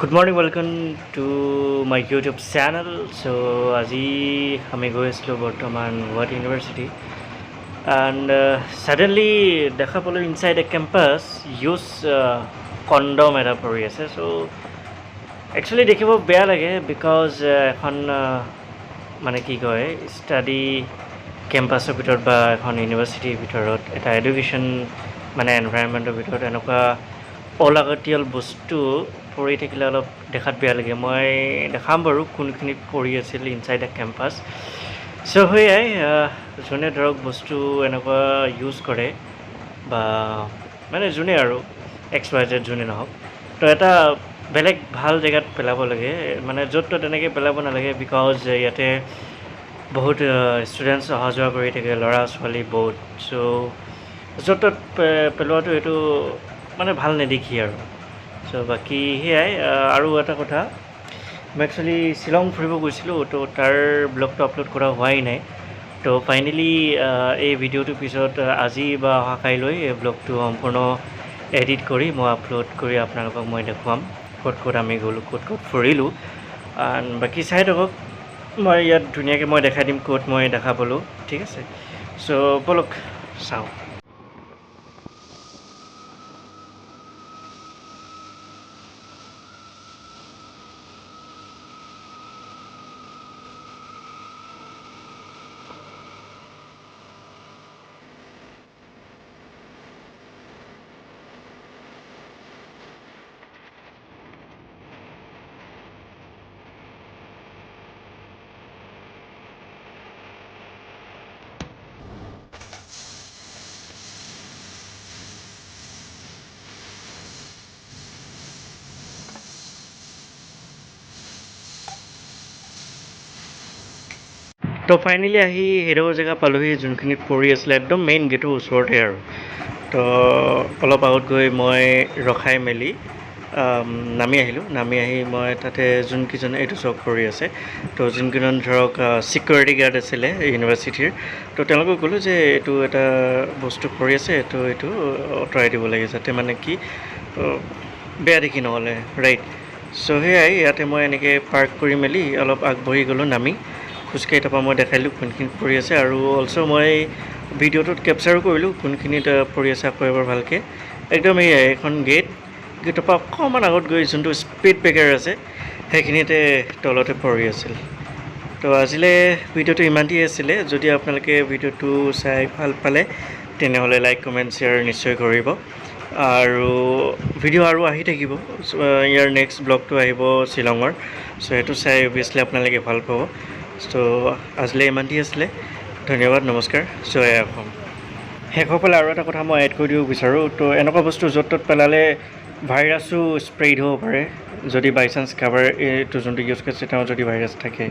Good morning, welcome to my YouTube channel. So, আজি আমি গৈ আছিলোঁ বৰ্তমান গুৱাহাটী ইউনিভাৰ্চিটি এণ্ড ছাডেনলি দেখা পালোঁ ইনচাইড এ কেম্পাছ ইউজ কণ্ডম এটা পৰি আছে। চ' একচুৱেলি দেখিব বেয়া লাগে বিকজ এখন মানে কি কয় ষ্টাডি কেম্পাছৰ ভিতৰত বা এখন ইউনিভাৰ্চিটিৰ ভিতৰত এটা এডুকেশ্যন মানে এনভাইৰনমেণ্টৰ ভিতৰত এনেকুৱা অলাগতিয়াল বস্তু পৰি থাকিলে অলপ দেখাত বেয়া লাগে। মই দেখাম বাৰু কোনখিনিত পৰি আছিল ইনচাইড এ কেম্পাছ। চ' সেয়াই যোনে ধৰক বস্তু এনেকুৱা ইউজ কৰে বা মানে যোনে আৰু XYZ যোনে নহওক, তো এটা বেলেগ ভাল জেগাত পেলাব লাগে, মানে য'ত ত'ত তেনেকৈ পেলাব নালাগে। বিকজ ইয়াতে বহুত ষ্টুডেণ্টছ অহা যোৱা কৰি থাকে, ল'ৰা ছোৱালী বহুত। চ' য'ত ত'ত পেলোৱাটো এইটো মানে ভাল নেদেখি আৰু। চ' বাকী সেয়াই। আৰু এটা কথা, মই একচুৱেলি শ্বিলং ফুৰিব গৈছিলোঁ, তো তাৰ ব্লগটো আপলোড কৰা হোৱাই নাই। তো ফাইনেলি এই ভিডিঅ'টোৰ পিছত আজি বা অহা কাইলৈ এই ব্লগটো সম্পূৰ্ণ এডিট কৰি মই আপলোড কৰি আপোনালোকক মই দেখুৱাম ক'ত ক'ত আমি গ'লোঁ, ক'ত ক'ত ফুৰিলোঁ। বাকী চাই থাকক, মই ইয়াত ধুনীয়াকৈ মই দেখাই দিম ক'ত মই দেখা পালোঁ, ঠিক আছে। চ' ব'লক চাওঁ। তো ফাইনেলি আহি সেইডোখৰ জেগা পালোঁহি যোনখিনিত পৰি আছিলে, একদম মেইন গেটৰ ওচৰতে আৰু। তো অলপ আগত গৈ মই ৰখাই মেলি নামি আহিলোঁ। নামি আহি মই তাতে যোনকেইজন এইটো চক কৰি আছে, তো যোনকেইজন ধৰক ছিকিউৰিটি গাৰ্ড আছিলে ইউনিভাৰ্চিটিৰ, তো তেওঁলোকক ক'লোঁ যে এইটো এটা বস্তু পৰি আছে, তো এইটো আঁতৰাই দিব লাগে, যাতে মানে কি বেয়া দেখি নহ'লে, ৰাইট। চ' সেয়াই, ইয়াতে মই এনেকৈ পাৰ্ক কৰি মেলি অলপ আগবাঢ়ি গ'লোঁ নামি খোজকাঢ়ি। তাৰপৰা মই দেখালোঁ কোনখিনিত পৰি আছে, আৰু অলছ' মই ভিডিঅ'টোত কেপচাৰো কৰিলোঁ কোনখিনিত পৰি আছে আকৌ এবাৰ ভালকৈ। একদম এইখন গেটৰ পৰা অকণমান আগত গৈ যোনটো স্পীড ব্ৰেকাৰ আছে সেইখিনিতে তলতে পৰি আছিল। তো আজিলৈ ভিডিঅ'টো ইমানটিয়ে আছিলে। যদি আপোনালোকে ভিডিঅ'টো চাই ভাল পালে তেনেহ'লে লাইক কমেণ্ট শ্বেয়াৰ নিশ্চয় কৰিব, আৰু ভিডিঅ' আৰু আহি থাকিব। ইয়াৰ নেক্সট ব্লগটো আহিব শ্বিলঙৰ, চ' সেইটো চাই অভিয়াছলি আপোনালোকে ভাল পাব। চ' আজিলৈ ইমানটি আছিলে। ধন্যবাদ, নমস্কাৰ, জয় অসম। শেষৰ ফালে আৰু এটা কথা মই এড কৰি দিব বিচাৰোঁ। তো এনেকুৱা বস্তু য'ত ত'ত পেলালে ভাইৰাছো স্প্ৰেড হ'ব পাৰে, যদি বাই চান্স কাৰোবাৰ এইটো যোনটো ইউজ কৰিছে তেওঁ যদি ভাইৰাছ থাকে।